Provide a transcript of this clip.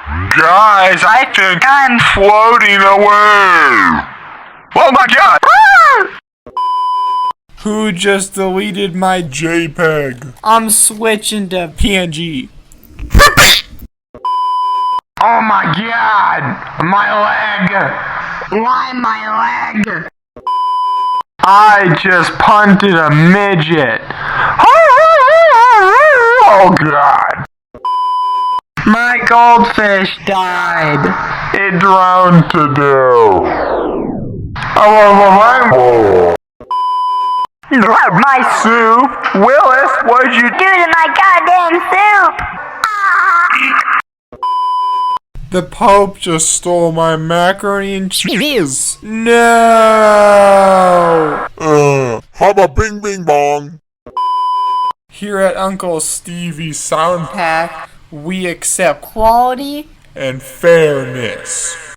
Guys, I think I'm floating away. Oh my god! Who just deleted my JPEG? I'm switching to PNG. Oh my god! My leg! Why my leg? I just punted a midget. Oh god. My goldfish died. It drowned to death. Oh, my soup! Willis, what'd you do to my goddamn soup? The Pope just stole my macaroni and cheese. No! How about bing bing bong? Here at Uncle Stevie's Sound Pack, we accept quality And fairness.